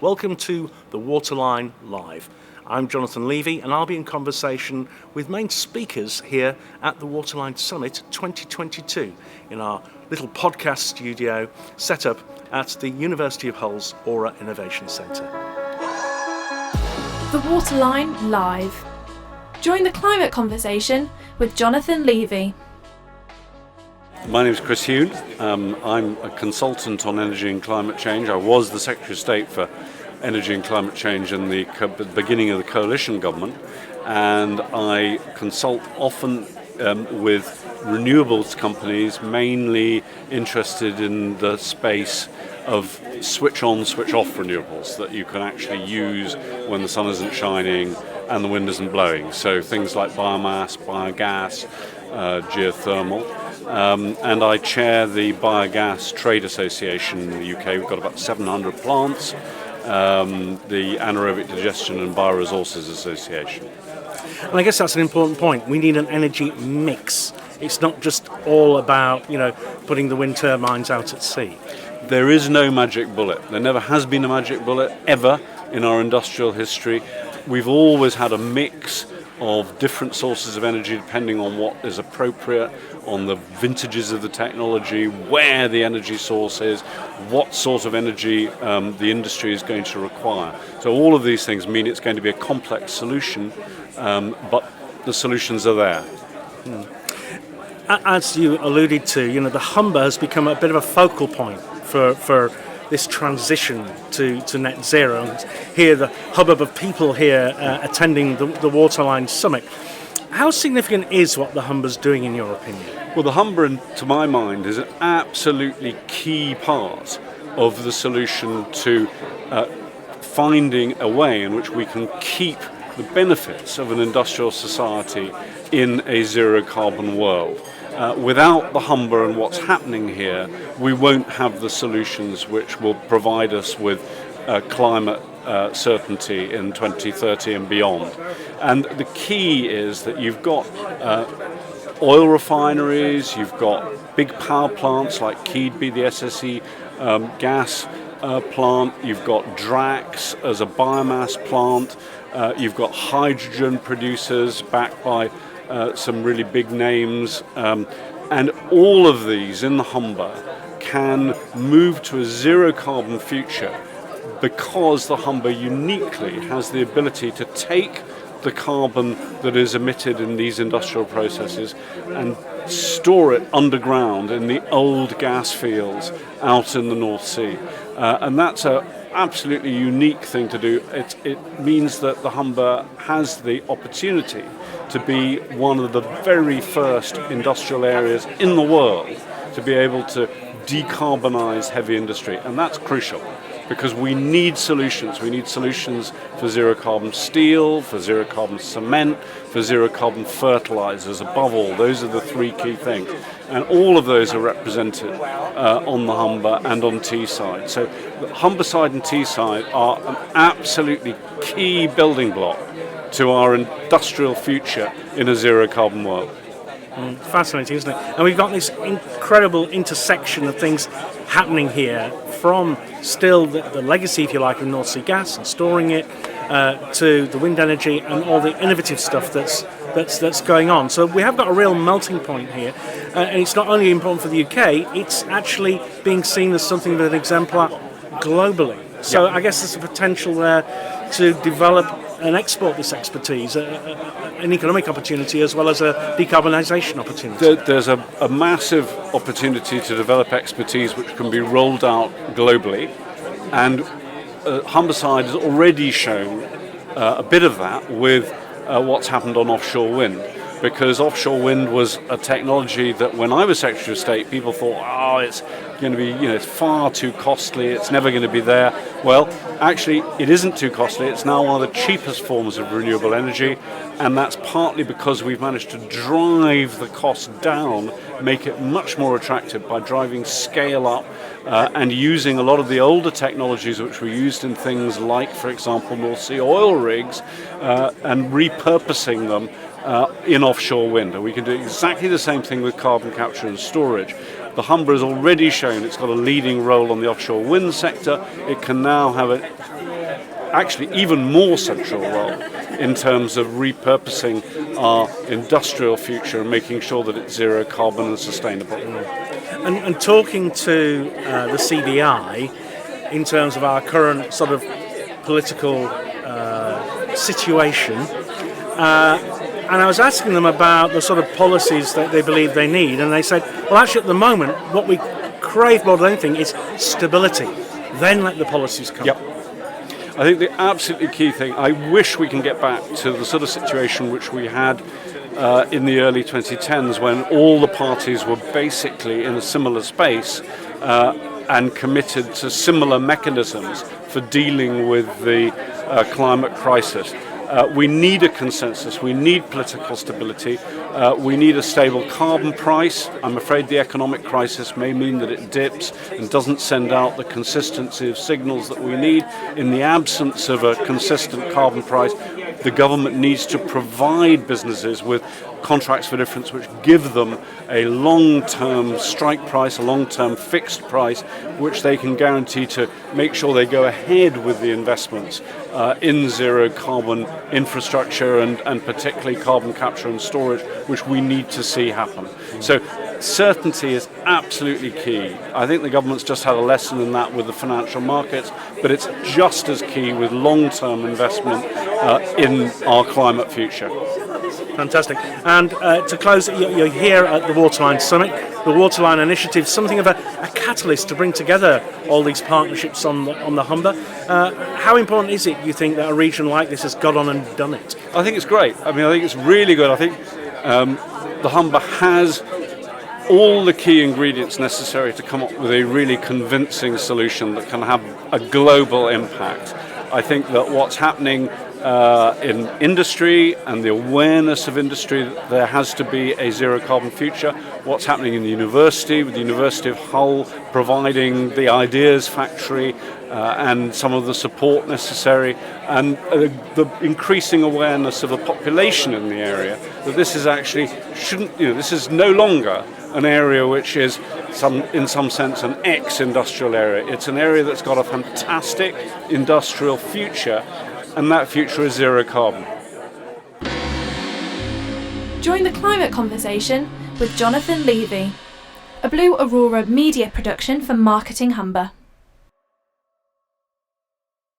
Welcome to The Waterline Live. I'm Jonathan Levy and I'll be in conversation with main speakers here at the Waterline Summit 2022 in our little podcast studio set up at the University of Hull's Aura Innovation Centre. The Waterline Live. Join the climate conversation with Jonathan Levy. My name is Chris Huhn. I'm a consultant on energy and climate change. I was the Secretary of State for Energy and Climate Change in the beginning of the coalition government, and I consult often with renewables companies, mainly interested in the space of switch on, switch off renewables that you can actually use when the sun isn't shining and the wind isn't blowing. So things like biomass, biogas, geothermal. And I chair the Biogas Trade Association in the UK. We've got about 700 plants, the Anaerobic Digestion and Bioresources Association. And I guess that's an important point. We need an energy mix. It's not just all about, putting the wind turbines out at sea. There is no magic bullet. There never has been a magic bullet ever in our industrial history. We've always had a mix of different sources of energy depending on what is appropriate, on the vintages of the technology, where the energy source is, what sort of energy the industry is going to require. So all of these things mean it's going to be a complex solution, but the solutions are there. As you alluded to, the Humber has become a bit of a focal point for this transition to net zero. And here, the hubbub of people here attending the Waterline Summit. How significant is what the Humber's doing, in your opinion? Well, the Humber, to my mind, is an absolutely key part of the solution to finding a way in which we can keep the benefits of an industrial society in a zero-carbon world. Without the Humber and what's happening here, we won't have the solutions which will provide us with climate certainty in 2030 and beyond. And the key is that you've got oil refineries, you've got big power plants like Keadby, the SSE gas plant, you've got Drax as a biomass plant, you've got hydrogen producers backed by some really big names, and all of these in the Humber can move to a zero carbon future because the Humber uniquely has the ability to take the carbon that is emitted in these industrial processes and store it underground in the old gas fields out in the North Sea. And that's an absolutely unique thing to do. It means that the Humber has the opportunity to be one of the very first industrial areas in the world to be able to decarbonize heavy industry. And that's crucial because we need solutions. We need solutions for zero carbon steel, for zero carbon cement, for zero carbon fertilizers. Above all, those are the three key things. And all of those are represented on the Humber and on Teesside. So the Humberside and Teesside are an absolutely key building block to our industrial future in a zero carbon world. Fascinating, isn't it? And we've got this incredible intersection of things happening here, from still the legacy, if you like, of North Sea gas and storing it, to the wind energy and all the innovative stuff that's going on. So we have got a real melting point here, and it's not only important for the UK, it's actually being seen as something of an exemplar globally. So I guess there's a potential there to develop and export this expertise, an economic opportunity as well as a decarbonisation opportunity. There's a massive opportunity to develop expertise which can be rolled out globally, and Humberside has already shown a bit of that with what's happened on offshore wind. Because offshore wind was a technology that when I was Secretary of State, people thought, it's going to be, it's far too costly, it's never going to be there. Well, actually, it isn't too costly. It's now one of the cheapest forms of renewable energy, and that's partly because we've managed to drive the cost down, make it much more attractive by driving scale up and using a lot of the older technologies which were used in things like, for example, North Sea oil rigs, and repurposing them in offshore wind. And we can do exactly the same thing with carbon capture and storage. The Humber has already shown it's got a leading role on the offshore wind sector. It can now have actually even more central role in terms of repurposing our industrial future and making sure that it's zero carbon and sustainable. And talking to the CDI in terms of our current sort of political situation, and I was asking them about the sort of policies that they believe they need, and they said, well, actually at the moment what we crave more than anything is stability. Then let the policies come. Yep. I think the absolutely key thing, I wish we can get back to the sort of situation which we had in the early 2010s when all the parties were basically in a similar space and committed to similar mechanisms for dealing with the climate crisis. We need a consensus, we need political stability, we need a stable carbon price. I'm afraid the economic crisis may mean that it dips and doesn't send out the consistency of signals that we need. In the absence of a consistent carbon price, the government needs to provide businesses with contracts for difference which give them a long-term strike price, a long-term fixed price, which they can guarantee to make sure they go ahead with the investments in zero carbon infrastructure and particularly carbon capture and storage, which we need to see happen. So certainty is absolutely key. I think the government's just had a lesson in that with the financial markets, but it's just as key with long-term investment in our climate future. Fantastic. And to close, you're here at the Waterline Summit. The Waterline Initiative, something of a catalyst to bring together all these partnerships on the Humber. How important is it, you think, that a region like this has got on and done it? I think it's great. I mean, I think it's really good. I think the Humber has all the key ingredients necessary to come up with a really convincing solution that can have a global impact. I think that what's happening in industry and the awareness of industry that there has to be a zero carbon future, what's happening in the university with the University of Hull providing the ideas factory and some of the support necessary, and the increasing awareness of the population in the area that this is actually this is no longer an area which is in some sense an ex-industrial area. It's an area that's got a fantastic industrial future, and that future is zero carbon. Join the climate conversation with Jonathan Levy, a Blue Aurora media production for Marketing Humber.